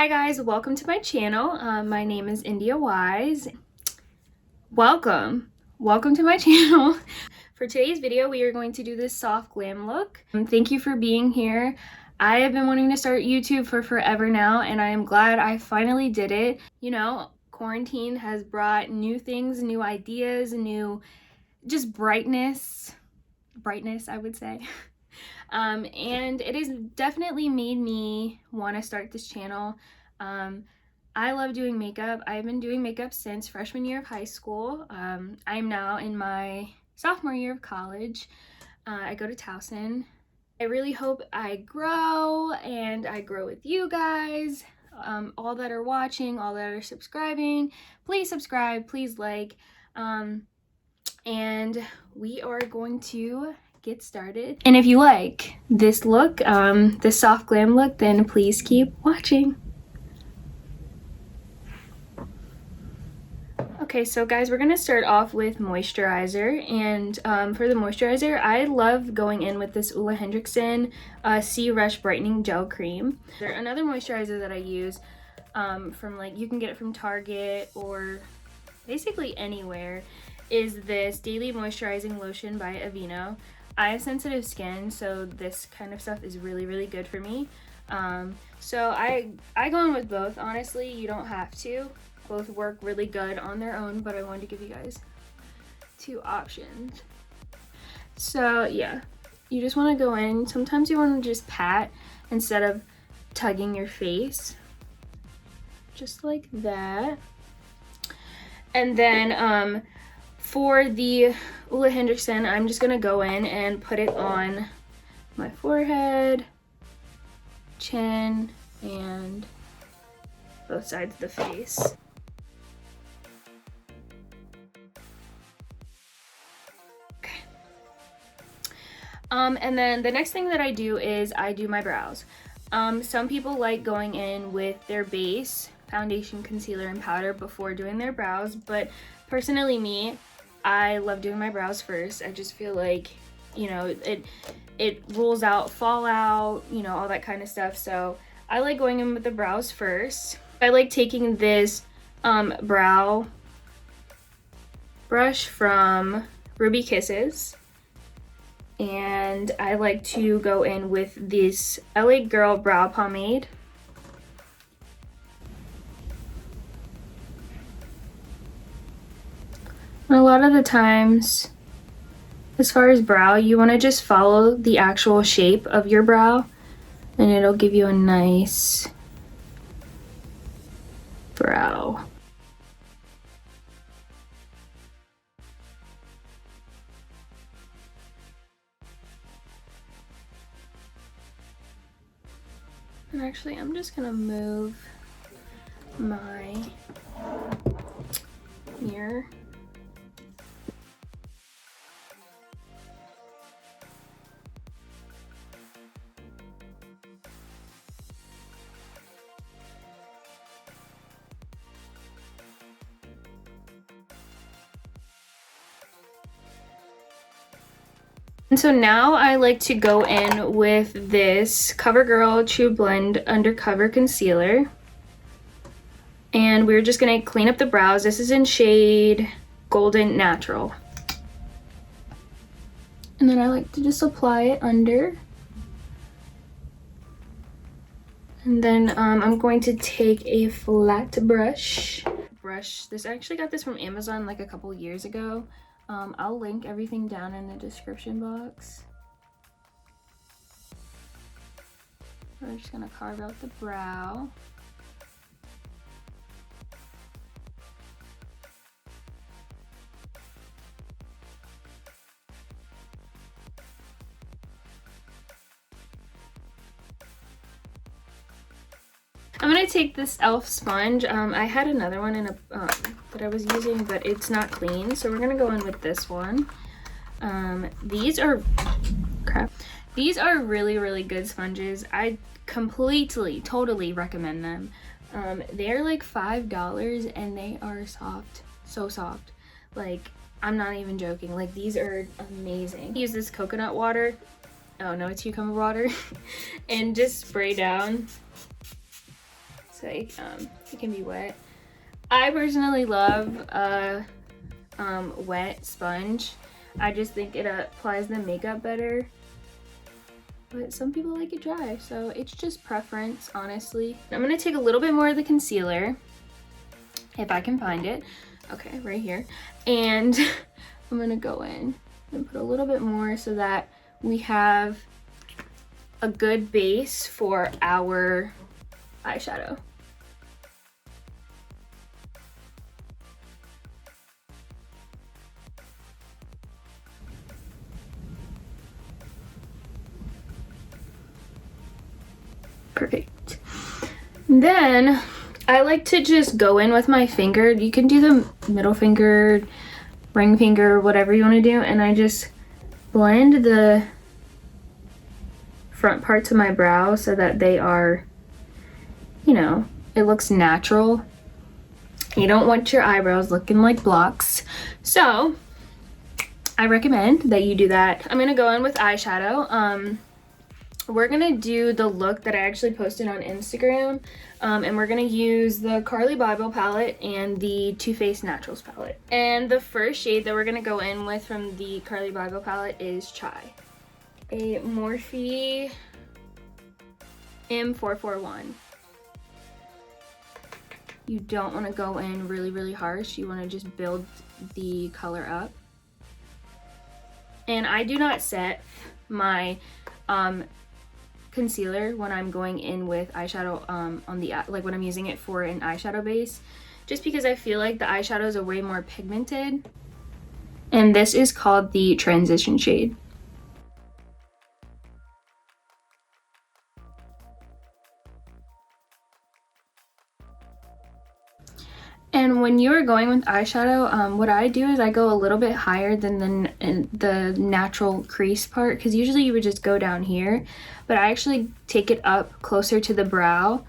Hi guys, welcome to my channel. My name is India Wise. Welcome to my channel. For today's video, we are going to do this soft glam look. Thank you for being here. I have been wanting to start YouTube for forever now, and I am glad I finally did it. You know, quarantine has brought new things, new ideas, new just brightness, I would say. And it has definitely made me want to start this channel. I love doing makeup. I've been doing makeup since freshman year of high school. I'm now in my sophomore year of college. I go to Towson. I really hope I grow, and I grow with you guys. All that are watching, all that are subscribing, please subscribe, please like, and we are going to get started. And if you like this look, this soft glam look, then please keep watching. Okay, so guys, we're gonna start off with moisturizer, and for the moisturizer, I love going in with this Henrikson C-Rush Brightening Gel Cream. Another moisturizer that I use from, like, you can get it from Target or basically anywhere, is this Daily Moisturizing Lotion by Aveeno. I have sensitive skin, so this kind of stuff is really good for me. So I go in with both. Honestly, you don't have to. Both work really good on their own, but I wanted to give you guys two options. So yeah, you just want to go in. Sometimes you want to just pat instead of tugging your face, just like that. And then for the Henrikson, I'm just gonna go in and put it on my forehead, chin, and both sides of the face. Okay. And then the next thing that I do is I do my brows. Some people like going in with their base, foundation, concealer, and powder before doing their brows, but personally me, I love doing my brows first. I just feel like, you know, it rules out fallout, you know, all that kind of stuff. So I like going in with the brows first. I like taking this brow brush from Ruby Kisses, and I like to go in with this LA Girl brow pomade. And a lot of the times, as far as brow, you want to just follow the actual shape of your brow, and it'll give you a nice brow. And actually, I'm just gonna move my mirror. And so now I like to go in with this Covergirl Trublend Undercover Concealer. And we're just gonna clean up the brows. This is in shade Golden Natural. And then I like to just apply it under. And then I'm going to take a flat brush. This, I actually got this from Amazon like a couple years ago. I'll link everything down in the description box. I'm just gonna carve out the brow. I'm gonna take this e.l.f. sponge. I had another one in a that I was using, but it's not clean, so we're gonna go in with this one. These are really good sponges. I totally recommend them. They're like $5 and they are soft, so soft. Like, I'm not even joking. Like, these are amazing. Use this coconut water. Oh no, it's cucumber water. And just spray down. so it can be wet. I personally love a wet sponge. I just think it applies the makeup better, but some people like it dry, so it's just preference, honestly. I'm gonna take a little bit more of the concealer, if I can find it. Okay, right here. And I'm gonna go in and put a little bit more so that we have a good base for our eyeshadow. Perfect. Then I like to just go in with my finger. You can do the middle finger, ring finger, whatever you want to do, and I just blend the front parts of my brow so that they are, you know, it looks natural. You don't want your eyebrows looking like blocks, so I recommend that you do that. I'm gonna go in with eyeshadow. We're gonna do the look that I actually posted on Instagram, and we're gonna use the Carly Bible palette and the Too Faced Naturals palette. And the first shade that we're gonna go in with from the Carly Bible palette is Chai, a Morphe M441. You don't want to go in really harsh. You want to just build the color up. And I do not set my concealer when I'm going in with eyeshadow on the, like when I'm using it for an eyeshadow base, just because I feel like the eyeshadows are way more pigmented. And this is called the Transition shade. And when you are going with eyeshadow, what I do is I go a little bit higher than the natural crease part, because usually you would just go down here, but I actually take it up closer to the brow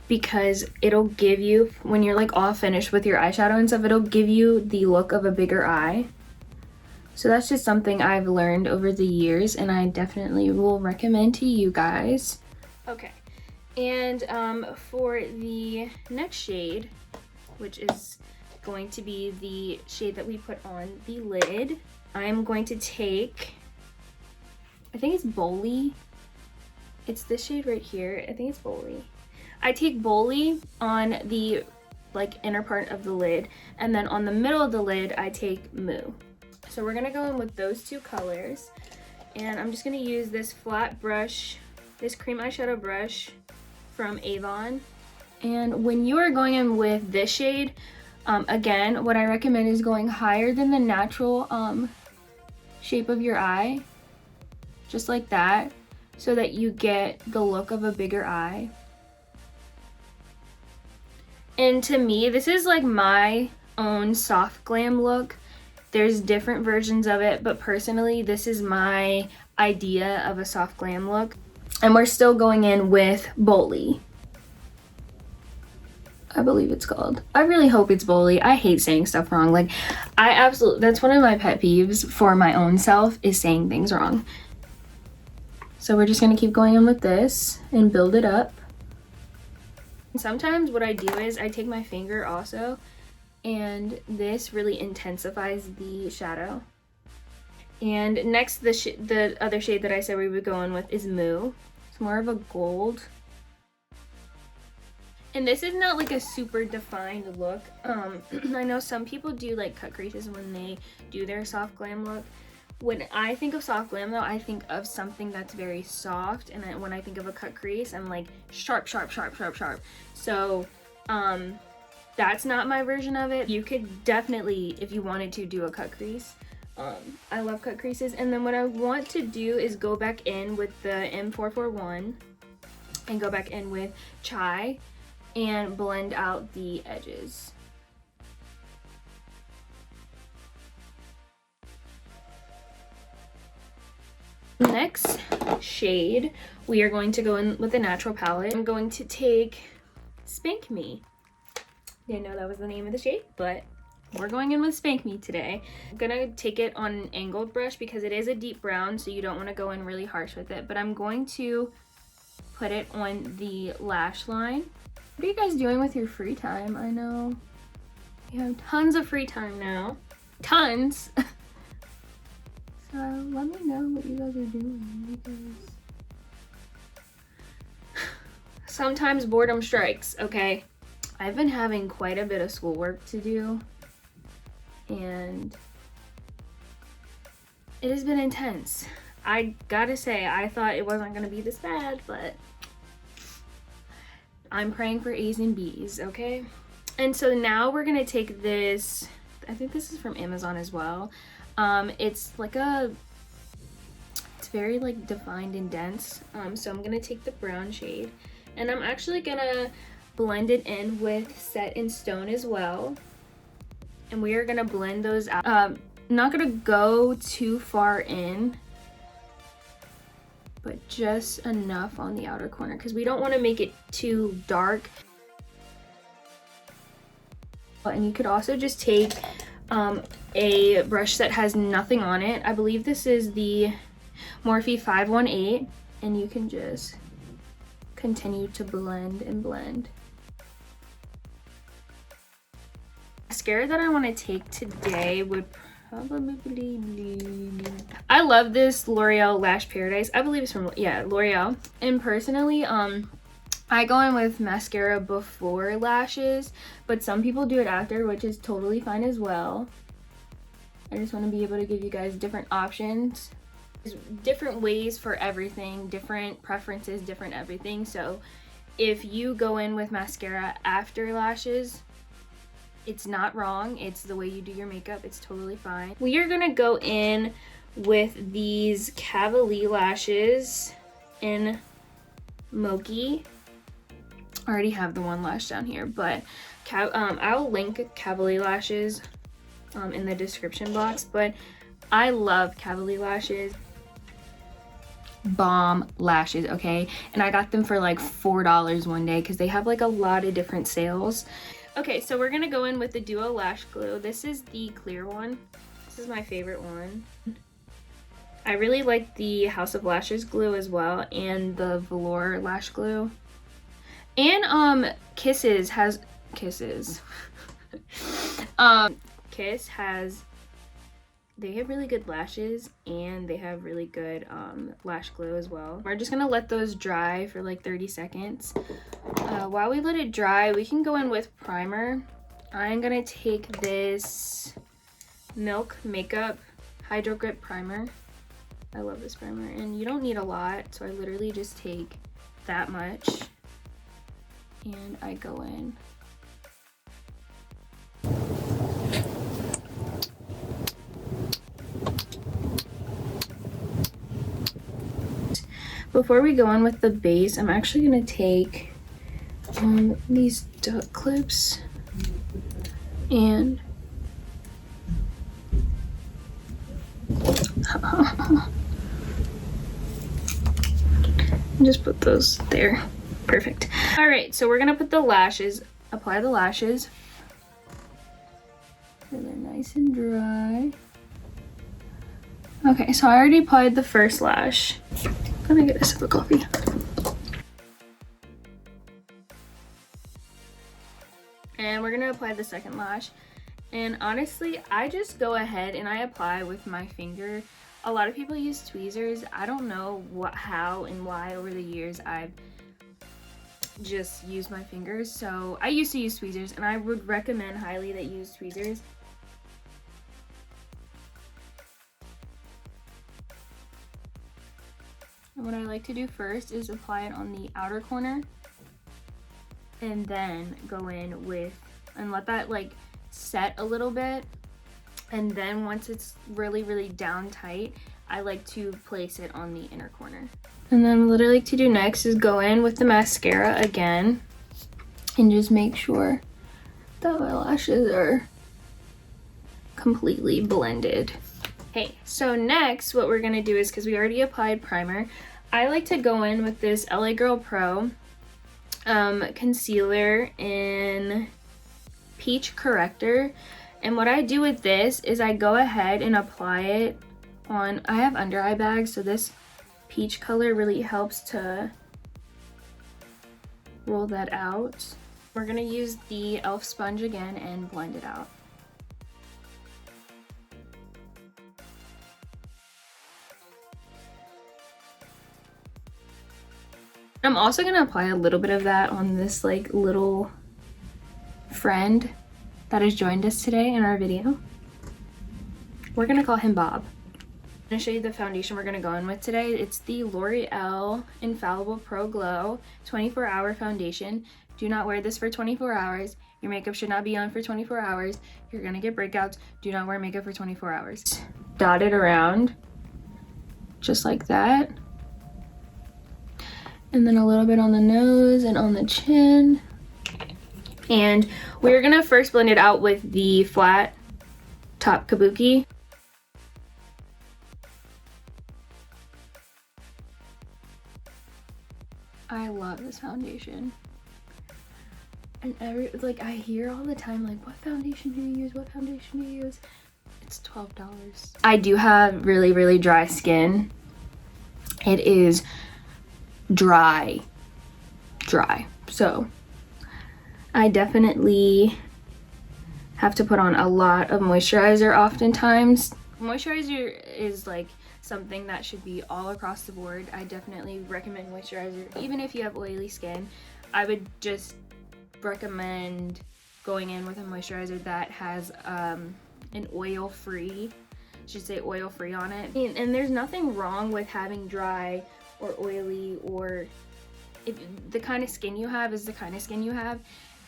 because it'll give you, when you're like all finished with your eyeshadow and stuff, it'll give you the look of a bigger eye. So that's just something I've learned over the years, and I definitely will recommend to you guys. Okay, and for the next shade, which is going to be the shade that we put on the lid, I'm going to take, I think it's Bolly. It's this shade right here. I think it's Bolly. I take Bolly on the like inner part of the lid, and then on the middle of the lid, I take Moo. So we're gonna go in with those two colors, and I'm just gonna use this flat brush, this cream eyeshadow brush from Avon. And when you are going in with this shade, again, what I recommend is going higher than the natural shape of your eye, just like that, so that you get the look of a bigger eye. And to me, this is like my own soft glam look. There's different versions of it, but personally, this is my idea of a soft glam look. And we're still going in with Bolly, I believe it's called. I really hope it's Bolly. I hate saying stuff wrong. Like, that's one of my pet peeves for my own self, is saying things wrong. So we're just gonna keep going in with this and build it up. And sometimes what I do is I take my finger also, and this really intensifies the shadow. And next, the other shade that I said we would go in with is Moo. It's more of a gold. And this is not like a super defined look. I know some people do like cut creases when they do their soft glam look. When I think of soft glam though, I think of something that's very soft, and then when I think of a cut crease, I'm like sharp. So that's not my version of it. You could definitely, if you wanted to, do a cut crease. I love cut creases. And then what I want to do is go back in with the M441 and go back in with Chai and blend out the edges. Next shade, we are going to go in with the natural palette. I'm going to take Spank Me. Didn't know that was the name of the shade, but we're going in with Spank Me today. I'm gonna take it on an angled brush because it is a deep brown, so you don't want to go in really harsh with it, but I'm going to put it on the lash line What are you guys doing with your free time? I know you have tons of free time now. Tons! So let me know what you guys are doing, because sometimes boredom strikes, okay? I've been having quite a bit of schoolwork to do, and it has been intense. I gotta say, I thought it wasn't gonna be this bad, but I'm praying for A's and B's, okay? And so now we're gonna take this, I think this is from Amazon as well. It's very like defined and dense. So I'm gonna take the brown shade, and I'm actually gonna blend it in with Set in Stone as well. And we are gonna blend those out. Not gonna go too far in, but just enough on the outer corner, because we don't want to make it too dark. And you could also just take a brush that has nothing on it. I believe this is the Morphe 518, and you can just continue to blend and blend. Mascara that I want to take today would probably be, I love this L'Oreal Lash Paradise. I believe it's from, yeah, L'Oreal. And personally, I go in with mascara before lashes, but some people do it after, which is totally fine as well. I just want to be able to give you guys different options. There's different ways for everything, different preferences, different everything. So if you go in with mascara after lashes, it's not wrong. It's the way you do your makeup. It's totally fine. We are gonna go in with these Cavalier lashes in Mochi. I already have the one lash down here, but I'll link Cavalier lashes in the description box. But I love Cavalier lashes. Bomb lashes, okay? And I got them for like $4 one day because they have like a lot of different sales. Okay, so we're gonna go in with the Duo Lash Glue. This is the clear one. This is my favorite one. I really like the House of Lashes glue as well, and the Velour Lash Glue. And Kisses has Kiss has, they have really good lashes, and they have really good lash glue as well. We're just gonna let those dry for like 30 seconds. While we let it dry, we can go in with primer. I'm gonna take this Milk Makeup Hydrogrip primer. I love this primer, and you don't need a lot, so I literally just take that much and I go in. Before we go on with the base, I'm actually gonna take these duck clips and just put those there. Perfect. All right, so we're gonna put the lashes, apply the lashes. So they're nice and dry. Okay, so I already applied the first lash. I'm gonna get a sip of coffee. And we're gonna apply the second lash. And honestly, I just go ahead and I apply with my finger. A lot of people use tweezers. I don't know how and why over the years I've just used my fingers. So I used to use tweezers, and I would recommend highly that you use tweezers. And what I like to do first is apply it on the outer corner, and then go in with, and let that like set a little bit. And then once it's really, really down tight, I like to place it on the inner corner. And then what I like to do next is go in with the mascara again and just make sure that my lashes are completely blended. Okay, so next what we're gonna do is, because we already applied primer, I like to go in with this LA Girl Pro concealer in Peach Corrector. And what I do with this is I go ahead and apply it on, I have under eye bags, so this peach color really helps to roll that out. We're gonna use the e.l.f. sponge again and blend it out. I'm also gonna apply a little bit of that on this like little friend that has joined us today in our video. We're gonna call him Bob. I'm gonna show you the foundation we're gonna go in with today. It's the L'Oreal Infallible Pro Glow 24-hour foundation. Do not wear this for 24 hours. Your makeup should not be on for 24 hours. You're gonna get breakouts. Do not wear makeup for 24 hours. Dot it around, just like that. And then a little bit on the nose and on the chin. And we're gonna first blend it out with the flat top kabuki. I love this foundation. And I hear all the time, like, what foundation do you use? What foundation do you use? It's $12. I do have really, really dry skin. It is dry. So I definitely have to put on a lot of moisturizer oftentimes. Moisturizer is like something that should be all across the board. I definitely recommend moisturizer. Even if you have oily skin, I would just recommend going in with a moisturizer that has an oil-free, should say oil-free on it. And there's nothing wrong with having dry or oily, or if the kind of skin you have is the kind of skin you have,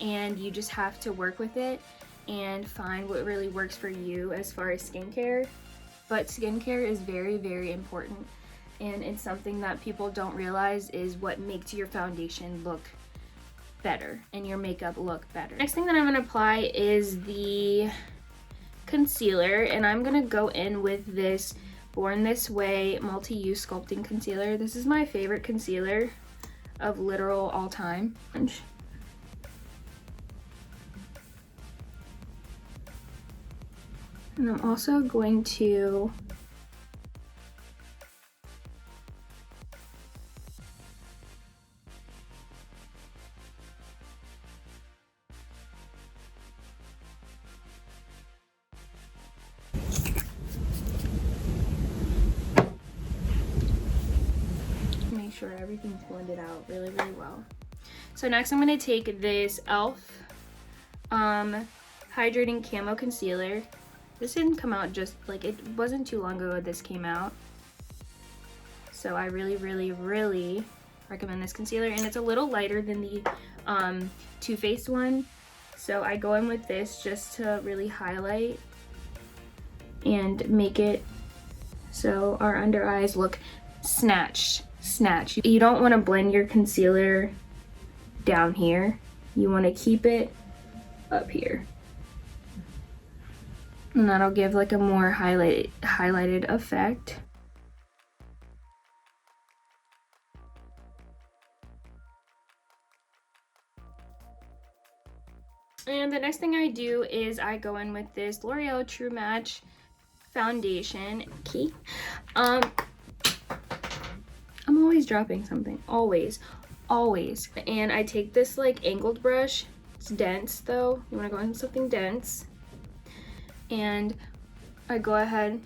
and you just have to work with it and find what really works for you as far as skincare. But skincare is very, very important, and it's something that people don't realize is what makes your foundation look better and your makeup look better. Next thing that I'm gonna apply is the concealer, and I'm gonna go in with this Born This Way Multi-Use Sculpting Concealer. This is my favorite concealer of literal all time. And I'm also going to make sure everything's blended out really, really well. So next I'm going to take this e.l.f. Hydrating Camo Concealer. This didn't come out just, like, it wasn't too long ago this came out. So I really, really, really recommend this concealer. And it's a little lighter than the Too Faced one. So I go in with this just to really highlight and make it so our under eyes look snatched. You don't want to blend your concealer down here. You want to keep it up here. And that'll give like a more highlighted effect. And the next thing I do is I go in with this L'Oreal True Match foundation. Key. I'm always dropping something. Always. And I take this like angled brush. It's dense though. You want to go in with something dense. And I go ahead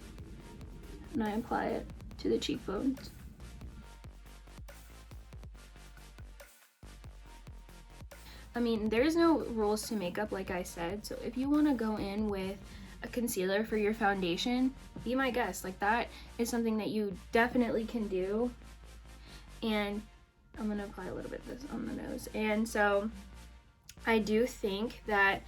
and I apply it to the cheekbones. I mean, there's no rules to makeup, like I said, so if you want to go in with a concealer for your foundation, be my guest. Like, that is something that you definitely can do. And I'm going to apply a little bit of this on the nose. And so I do think that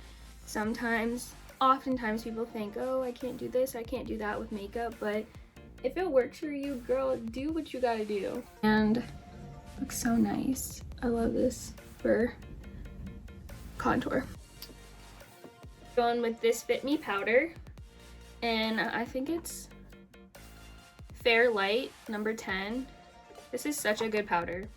oftentimes people think, oh, I can't do this, I can't do that with makeup, but if it works for you, girl, do what you gotta do. And looks so nice. I love this for contour. Going with this Fit Me powder, and I think it's Fair Light number 10. This is such a good powder.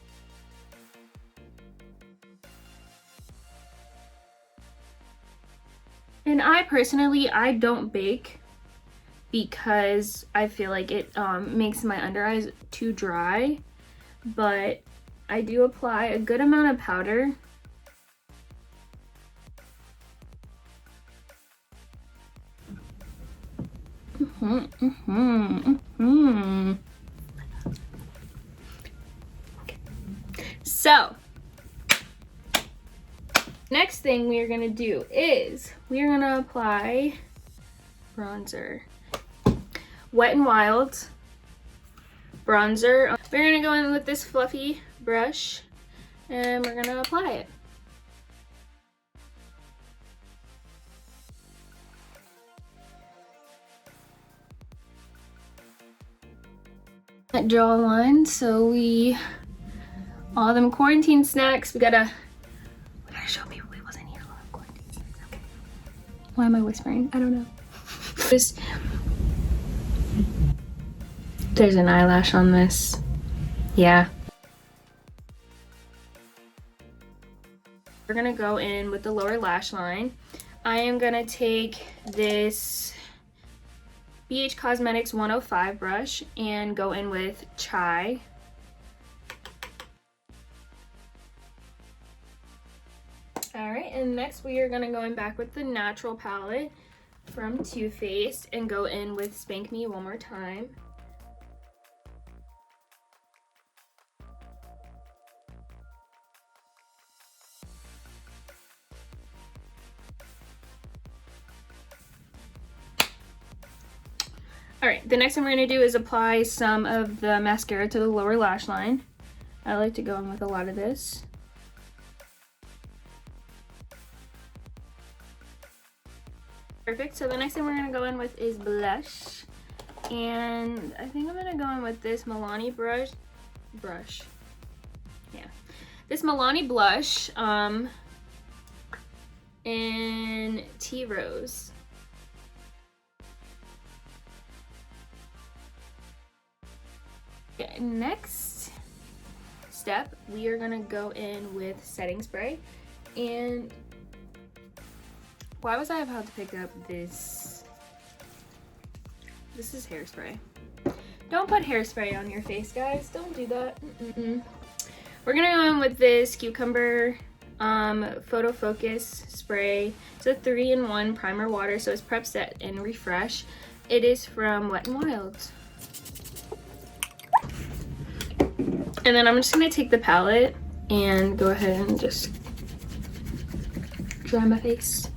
And I personally don't bake because I feel like it makes my under eyes too dry, but I do apply a good amount of powder So, next thing we are gonna do is we are gonna apply bronzer. Wet n Wild bronzer. We're gonna go in with this fluffy brush and we're gonna apply it. Draw a line, so all them quarantine snacks, we gotta show people we wasn't here on quarantine snacks. Okay. Why am I whispering? I don't know. There's an eyelash on this. Yeah. We're gonna go in with the lower lash line. I am gonna take this BH Cosmetics 105 brush and go in with Chai. Alright, and next we are gonna go in back with the Natural palette from Too Faced and go in with Spank Me One More Time. Alright, the next thing we're going to do is apply some of the mascara to the lower lash line. I like to go in with a lot of this. Perfect, so the next thing we're going to go in with is blush. And I think I'm going to go in with this Milani brush. Yeah. This Milani blush in Tea Rose. Okay, next step, we are gonna go in with setting spray. And why was I about to pick up this? This is hairspray. Don't put hairspray on your face, guys. Don't do that. We're gonna go in with this Cucumber Photofocus spray. It's a 3-in-1 primer water, so it's prep, set, and refresh. It is from Wet n Wild. And then I'm just gonna take the palette and go ahead and just dry my face.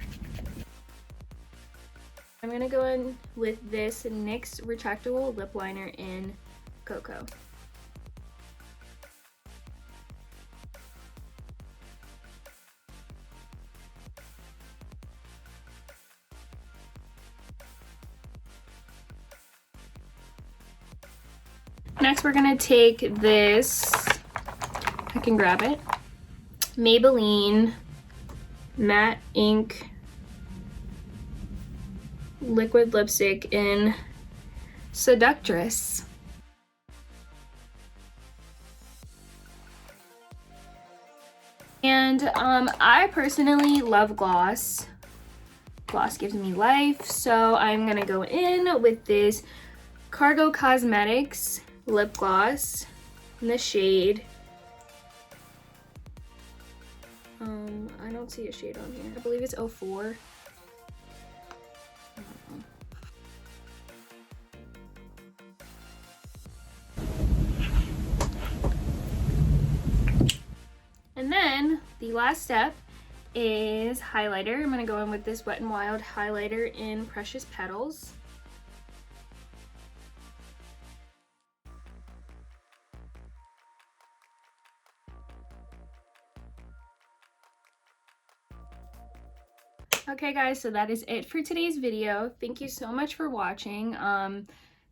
I'm gonna go in with this NYX retractable lip liner in Cocoa. Next, we're gonna take this, I can grab it, Maybelline Matte Ink Liquid Lipstick in Seductress. And I personally love gloss. Gloss gives me life, so I'm gonna go in with this Cargo Cosmetics lip gloss in the shade. I don't see a shade on here. I believe it's 04. And then the last step is highlighter. I'm gonna go in with this Wet n Wild highlighter in Precious Petals. Okay guys, so that is it for today's video. Thank you so much for watching.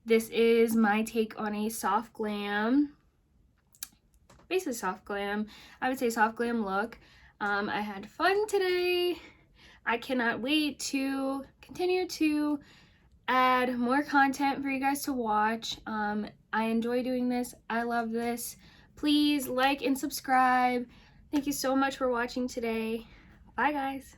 This is my take on a soft glam, basically soft glam, I would say soft glam look. I had fun today. I cannot wait to continue to add more content for you guys to watch. I enjoy doing this. I love this. Please like and subscribe. Thank you so much for watching today. Bye guys.